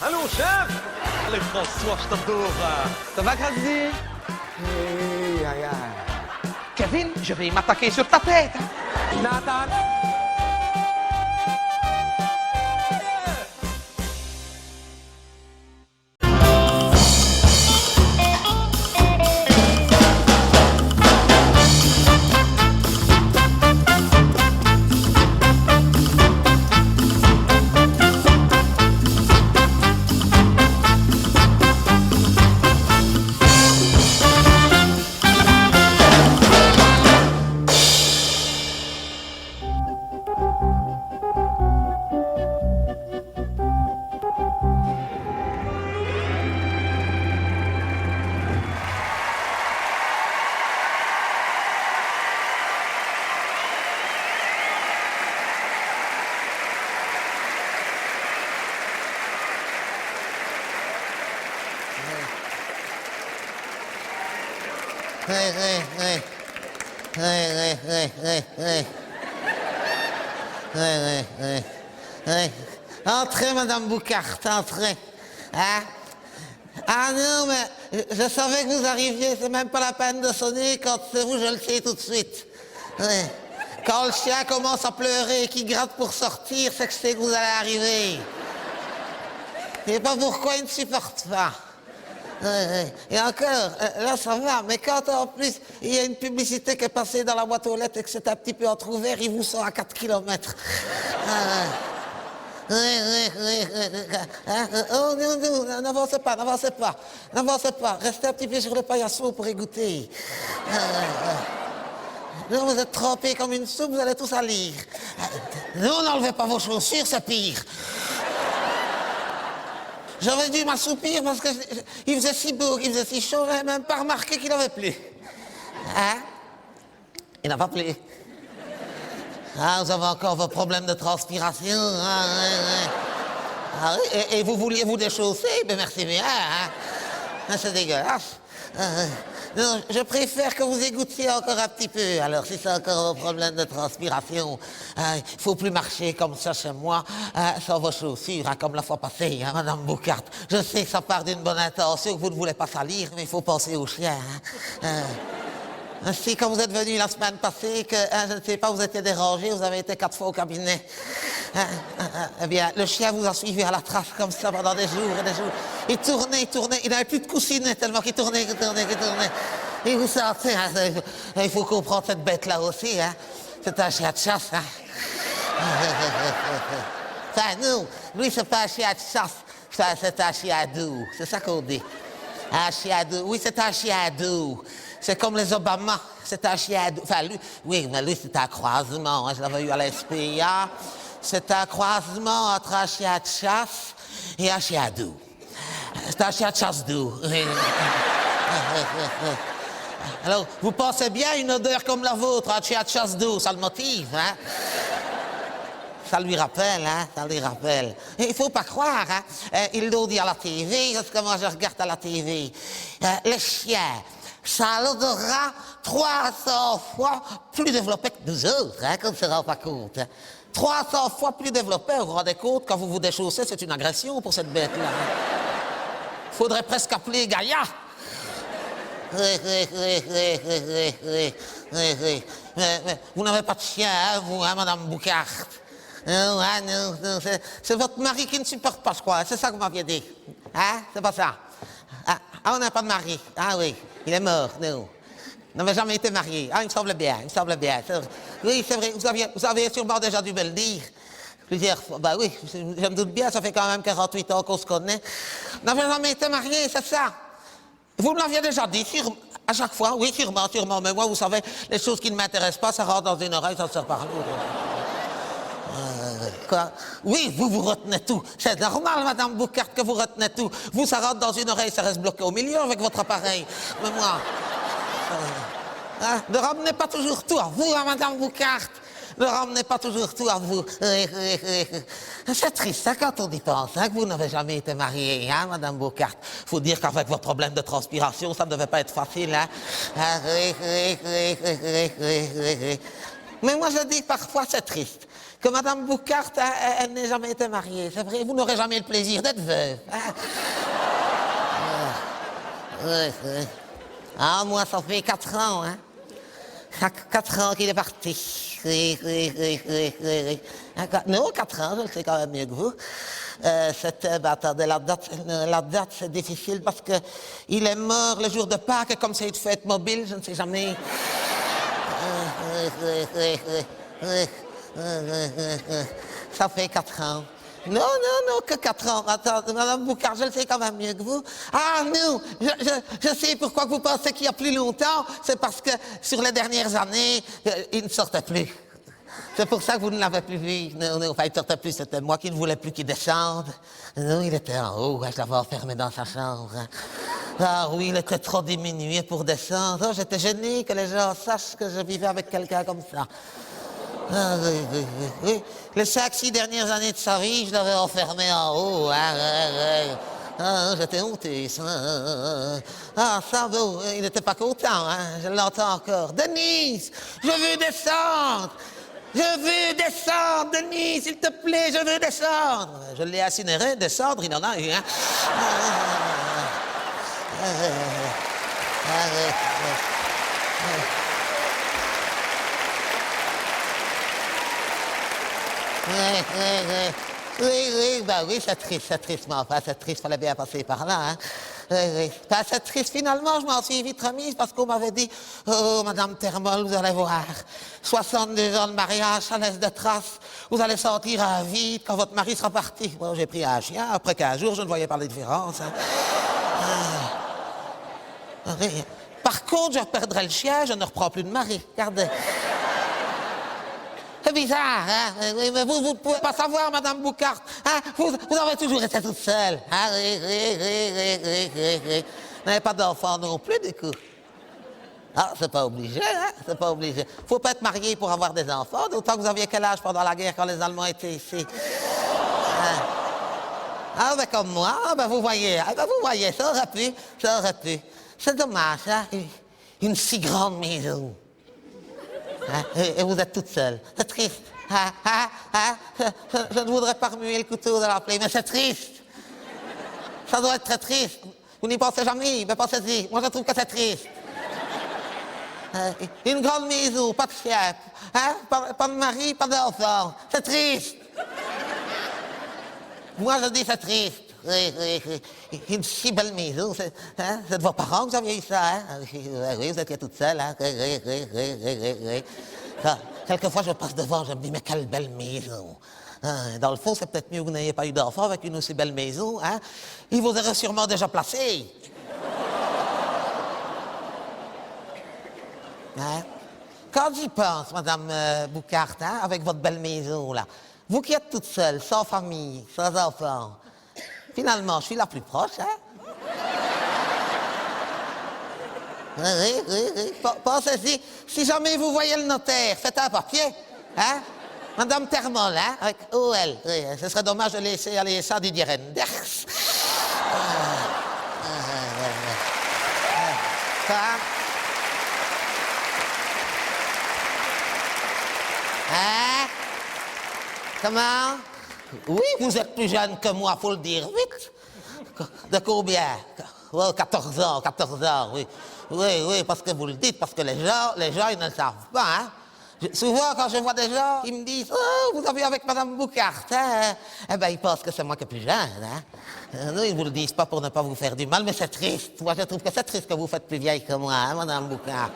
Allô, chef! Allez, François, je t'adore. Ça va, Grady? Aïe, aïe, aïe. Kevin, je vais m'attaquer sur ta tête. Nathan! Entrez, Madame Boucart, entrez. Hein? Ah non, mais je savais que vous arriviez, c'est même pas la peine de sonner, quand c'est vous, je le sais tout de suite. Ouais. Quand le chien commence à pleurer et qu'il gratte pour sortir, c'est que je sais que vous allez arriver. Je sais pas pourquoi il ne supporte pas. Et encore, là ça va, mais quand en plus il y a une publicité qui est passée dans la boîte aux lettres et que c'est un petit peu entrouvert, il vous sort à 4 km. Oh non, n'avancez pas, restez un petit peu sur le paillasson pour égoutter. Non, vous êtes trempés comme une soupe, vous allez tout salir. Non, n'enlevez pas vos chaussures, c'est pire. J'aurais dû m'assoupir parce qu'il faisait si beau, il faisait si chaud, j'avais même pas remarqué qu'il avait plu. Hein? Il n'a pas plu. Ah, vous avez encore vos problèmes de transpiration. Ah, ouais. Ah, oui, et vous vouliez vous déchausser? Ben merci bien. Hein? C'est dégueulasse. Non, je préfère que vous égoutiez encore un petit peu. Alors, si c'est encore vos problèmes de transpiration, il faut plus marcher comme ça chez moi, sans vos chaussures, comme la fois passée, Madame Boucart. Je sais que ça part d'une bonne intention, que vous ne voulez pas salir, mais il faut penser aux chiens. Si, quand vous êtes venu la semaine passée, que, je ne sais pas, vous étiez dérangé, vous avez été 4 fois au cabinet. Eh bien, le chien vous a suivi à la trace comme ça pendant des jours et des jours. Il tournait, il n'avait plus de coussinet tellement qu'il tournait. Et vous sentez, il faut comprendre cette bête-là aussi, C'est un chien de chasse, Enfin, nous, lui, c'est pas un chien de chasse, c'est un chien doux, c'est ça qu'on dit. Un chien doux, oui, c'est un chien doux. C'est comme les Obama, c'est un chien doux. Enfin, lui, oui, mais lui, c'est un croisement, je l'avais eu à la SPA. C'est un croisement entre un chien de chasse et un chien doux. C'est un chien de chasse doux. Alors, vous pensez bien une odeur comme la vôtre, un chien de chasse doux, ça le motive, Ça lui rappelle, ça lui rappelle. Il faut pas croire, il l'ont dit à la TV, parce que moi je regarde à la TV. Les chiens, ça a l'odorat 300 fois plus développé que nous autres, qu'on ne se rend pas compte. 300 fois plus développé, vous vous rendez compte, quand vous vous déchaussez, c'est une agression pour cette bête-là. Faudrait presque appeler Gaïa. Vous n'avez pas de chien, vous, Madame Boucart? Non, non, c'est votre mari qui ne supporte pas, je crois. C'est ça que vous m'aviez dit. C'est pas ça. On n'a pas de mari. Ah oui, il est mort, non. Il n'avait jamais été marié. Il me semble bien. Oui, c'est vrai, vous avez sûrement déjà dû me le dire. Plusieurs fois. Bah oui, je me doute bien, ça fait quand même 48 ans qu'on se connaît. Il n'avait jamais été marié, c'est ça. Vous me l'aviez déjà dit, à chaque fois. Oui, sûrement. Mais moi, vous savez, les choses qui ne m'intéressent pas, ça rentre dans une oreille, ça sort par l'autre. Quoi? Oui, vous retenez tout. C'est normal, Madame Boucart, que vous retenez tout. Vous, ça rentre dans une oreille, ça reste bloqué au milieu avec votre appareil. Mais moi... ne ramenez pas toujours tout à vous, Madame Boucart. Ne ramenez pas toujours tout à vous. C'est triste, quand on y pense, que vous n'avez jamais été mariée, Madame Boucart. Faut dire qu'avec vos problèmes de transpiration, ça ne devait pas être facile, Mais moi, je dis que parfois, c'est triste. Que Madame Boucart, elle n'ait jamais été mariée. C'est vrai, vous n'aurez jamais le plaisir d'être veuve. Hein? Oui. Ah, moi, ça fait 4 ans, hein. 4 ans qu'il est parti. Oui. Non, 4 ans, je le sais quand même mieux que vous. Attendez, la date, c'est difficile parce que il est mort le jour de Pâques et comme c'est une fête mobile, je ne sais jamais. Ça fait 4 ans. Non, que 4 ans. Attends, Madame Boucart, je le sais quand même mieux que vous. Ah non, je sais pourquoi vous pensez qu'il y a plus longtemps. C'est parce que sur les dernières années, il ne sortait plus. C'est pour ça que vous ne l'avez plus vu. Non, enfin, il ne sortait plus, c'était moi qui ne voulais plus qu'il descende. Non, il était en haut, je l'avais enfermé dans sa chambre. Ah oui, il était trop diminué pour descendre. Oh, j'étais gêné que les gens sachent que je vivais avec quelqu'un comme ça. Ah, oui. Les 5-6 dernières années de sa vie, je l'avais enfermé en haut. Ah, j'étais honteux. Ah, ça, bon, il n'était pas content, hein. Je l'entends encore. Denise, je veux descendre. Je veux descendre, Denise, s'il te plaît, je veux descendre. Je l'ai incinéré, descendre, il en a eu, hein. Oui, c'est triste, mais enfin, c'est triste, fallait bien passer par là, hein. Oui. Ben, c'est triste, finalement, je m'en suis vite remise parce qu'on m'avait dit, oh, Madame Termol, vous allez voir, 62 ans de mariage, ça laisse des traces, vous allez sentir un vide quand votre mari sera parti. Bon, j'ai pris un chien, après 15 jours, je ne voyais pas la différence, hein. Oui. Par contre, je perdrai le chien, je ne reprends plus de mari, regardez. C'est bizarre, hein? Mais vous ne pouvez pas savoir, Madame Boucart. Hein? Vous avez toujours été toute seule. Hein? Oui. Vous n'avez pas d'enfant non plus, du coup. Ah, c'est pas obligé, hein? C'est pas obligé. Faut pas être marié pour avoir des enfants, d'autant que vous aviez quel âge pendant la guerre quand les Allemands étaient ici. Hein? Ah, ben comme moi, vous voyez, ça aurait pu. C'est dommage, hein? Une si grande maison. Hein? Et vous êtes toute seule. C'est triste. Je ne voudrais pas remuer le couteau de la plaie, mais c'est triste. Ça doit être très triste. Vous n'y pensez jamais, mais pensez-y. Moi, je trouve que c'est triste. Une grande maison, pas de chien, hein? Pas de mari, pas d'enfant. C'est triste. Moi, je dis c'est triste. Oui. Une si belle maison. C'est de vos parents que vous aviez eu ça, hein? Oui, vous étiez toute seule, hein? Oui. Quelquefois, je passe devant, je me dis, mais quelle belle maison. Hein? Dans le fond, c'est peut-être mieux que vous n'ayez pas eu d'enfant avec une aussi belle maison, hein? Il vous aurait sûrement déjà placé. Hein? Quand j'y pense, Madame Boucart, hein, avec votre belle maison, là, vous qui êtes toute seule, sans famille, sans enfants, finalement, je suis la plus proche, hein? Oui. Pensez-y, si jamais vous voyez le notaire, faites un papier, hein? Madame Termol, hein? Avec OL. Oui, ce serait dommage de laisser aller ça Didier Renders. Hein? Comment? Oui, vous êtes plus jeune que moi, faut le dire vite. De combien? Oh, 14 ans, oui. Oui, parce que vous le dites, parce que les gens, ils ne le savent pas, hein. Souvent, quand je vois des gens qui me disent « Oh, vous avez avec Madame Boucart, hein ?» Eh bien, ils pensent que c'est moi qui suis plus jeune, hein. Non, ils ne vous le disent pas pour ne pas vous faire du mal, mais c'est triste. Moi, je trouve que c'est triste que vous faites plus vieille que moi, hein, Madame Boucart.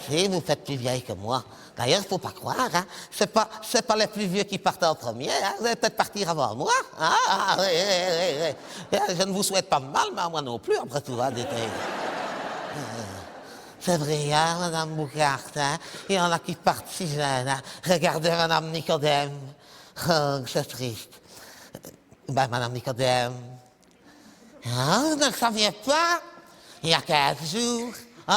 Si, vous faites plus vieille que moi. D'ailleurs, il ne faut pas croire, hein. C'est pas les plus vieux qui partent en premier, hein. Vous allez peut-être partir avant moi. Oui. Je ne vous souhaite pas de mal, mais à moi non plus, après tout, hein, c'est vrai, hein, Madame Boucart, hein. Il y en a qui partent si jeunes, hein. Regardez Madame Nicodème. Oh, c'est triste. Ben, Madame Nicodème. Ah, vous ne le saviez pas? Il y a 15 jours. Oh,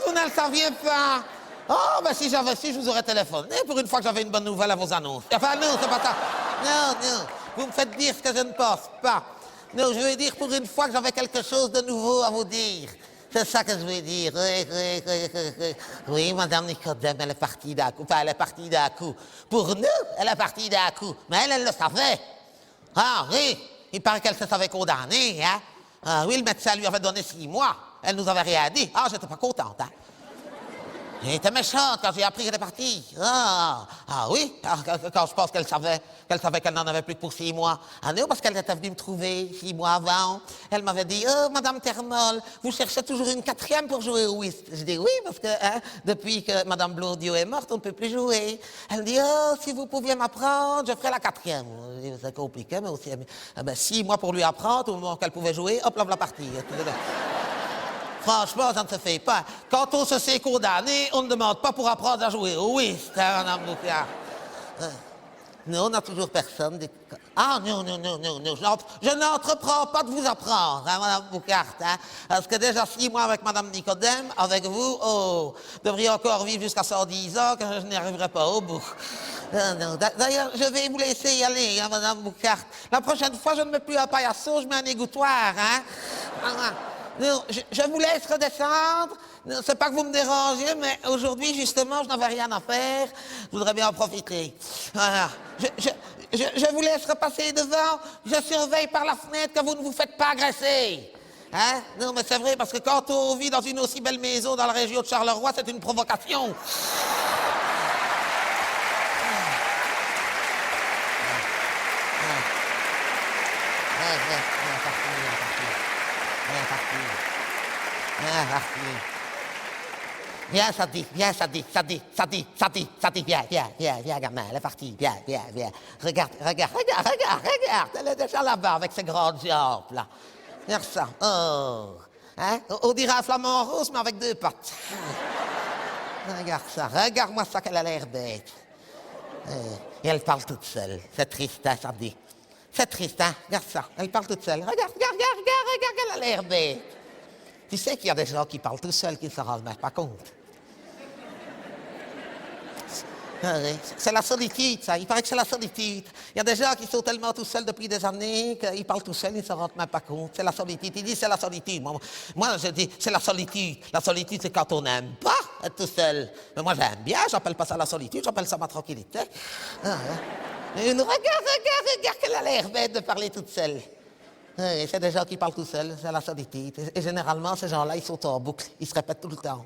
vous ne le saviez pas? Oh, ben si j'avais su, je vous aurais téléphoné pour une fois que j'avais une bonne nouvelle à vos annonces. Enfin, non, c'est pas ça. Non. Vous me faites dire ce que je ne pense pas. Non, je veux dire pour une fois que j'avais quelque chose de nouveau à vous dire. C'est ça que je veux dire. Oui, Madame Nicodème, elle est partie d'un coup. Enfin, elle est partie d'un coup. Pour nous, elle est partie d'un coup. Mais elle le savait. Ah oui, il paraît qu'elle se savait condamnée. Hein? Ah, oui, le médecin lui avait donné 6 mois. Elle nous avait rien dit. Ah, j'étais pas contente. Hein? J'étais méchante quand j'ai appris qu'elle était partie. Ah oui, quand je pense qu'elle savait qu'elle n'en avait plus que pour 6 mois. Ah non, parce qu'elle était venue me trouver 6 mois avant. Elle m'avait dit, oh, Madame Termol, vous cherchez toujours une 4e pour jouer au whist. Je dis oui, parce que depuis que Madame Blondiot est morte, on ne peut plus jouer. Elle me dit, oh, si vous pouviez m'apprendre, je ferais la 4e. Je dis, c'est compliqué, mais aussi, 6 mois pour lui apprendre, au moment qu'elle pouvait jouer, hop, là, la partie. Franchement, ça ne se fait pas. Quand on se sait condamné, on ne demande pas pour apprendre à jouer au whist, hein, Madame Boucard. Non, on n'a toujours personne. Ah, non. Je n'entreprends pas de vous apprendre, hein, Madame Boucard. Hein, parce que déjà 6 mois avec Madame Nicodème, avec vous, oh, vous devriez encore vivre jusqu'à 110 ans, que je n'y arriverai pas au bout. Non. D'ailleurs, je vais vous laisser y aller, hein, Madame Boucard. La prochaine fois, je ne mets plus un paillasson, je mets un égouttoir, hein. Non, je vous laisse redescendre. C'est pas que vous me dérangez, mais aujourd'hui, justement, je n'avais rien à faire. Je voudrais bien en profiter. Voilà. Je vous laisse repasser devant. Je surveille par la fenêtre que vous ne vous faites pas agresser. Hein? Non, mais c'est vrai, parce que quand on vit dans une aussi belle maison dans la région de Charleroi, c'est une provocation. Viens, Sadie, viens, gamin, elle est partie, viens. Regarde, elle est déjà là-bas avec ses grandes jambes, là. Regarde ça, oh, hein? On dirait un flamant rose, mais avec 2 pattes. Regarde ça, regarde-moi ça qu'elle a l'air bête. Et elle parle toute seule, c'est triste, hein, Sadie. C'est triste, hein? Regarde ça, elle parle toute seule. Regarde, elle a l'air bête. Tu sais qu'il y a des gens qui parlent tout seuls qui ne s'en rendent même pas compte. C'est la solitude, ça. Il paraît que c'est la solitude. Il y a des gens qui sont tellement tout seuls depuis des années qu'ils parlent tout seuls, ils ne s'en rendent même pas compte. C'est la solitude. Il dit c'est la solitude. Moi, je dis c'est la solitude. La solitude, c'est quand on n'aime pas être tout seul. Mais moi, j'aime bien. J'appelle pas ça la solitude, j'appelle ça ma tranquillité. Regarde qu'elle a l'air bête de parler toute seule. C'est des gens qui parlent tout seuls, c'est la solitude. Et généralement, ces gens-là, ils sont en boucle, ils se répètent tout le temps.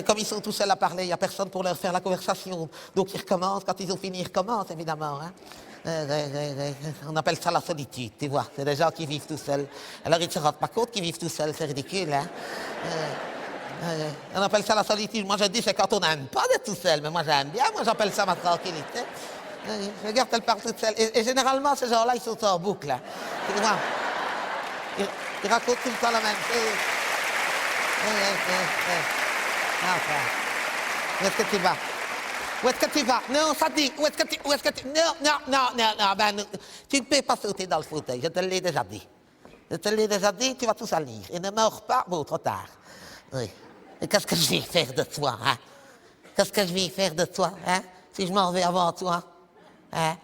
Comme ils sont tout seuls à parler, il n'y a personne pour leur faire la conversation. Donc ils recommencent, quand ils ont fini, ils recommencent, évidemment. Hein. On appelle ça la solitude, tu vois. C'est des gens qui vivent tout seuls. Alors ils ne se rendent pas compte qu'ils vivent tout seuls, c'est ridicule. Hein. On appelle ça la solitude. Moi, je dis, c'est quand on n'aime pas d'être tout seul. Mais moi, j'aime bien, moi, j'appelle ça ma tranquillité. Regarde, elle parle toute seule. Et généralement, ces gens-là, ils sont en boucle. Hein. Tu vois, ils racontent tout le temps la même chose. Où est-ce que tu vas? Où est-ce que tu vas? Non, ça dit. Où est-ce que tu... Non. Ben, tu ne peux pas sauter dans le fauteuil. Je te l'ai déjà dit. Tu vas tout salir. Et ne meurs pas, bon, trop tard. Oui. Et qu'est-ce que je vais faire de toi, hein? Qu'est-ce que je vais faire de toi, hein? Si je m'en vais avant toi? Hein?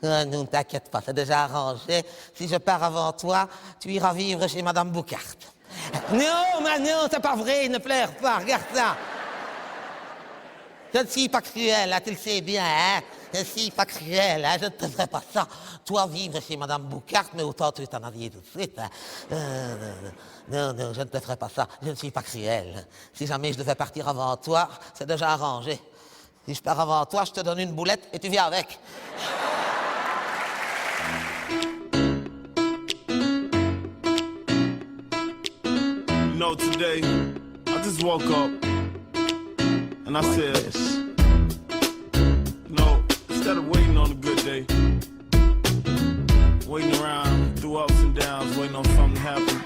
Ne t'inquiète pas, c'est déjà arrangé. Si je pars avant toi, tu iras vivre chez Madame Boucard. Non, mais non, c'est pas vrai, ne pleure pas, regarde ça. Je ne suis pas cruel, hein, tu le sais bien, hein. Je ne suis pas cruel, hein, je ne te ferai pas ça. Toi, vivre chez Madame Boucard, mais autant tu t'en avais tout de suite. Hein. Non, je ne te ferai pas ça, je ne suis pas cruel. Si jamais je devais partir avant toi, c'est déjà arrangé. Si je pars avant toi, je te donne une boulette et tu viens avec. You know, today, I just woke up and I said, you know, instead of waiting on a good day, waiting around through ups and downs, waiting on something to happen,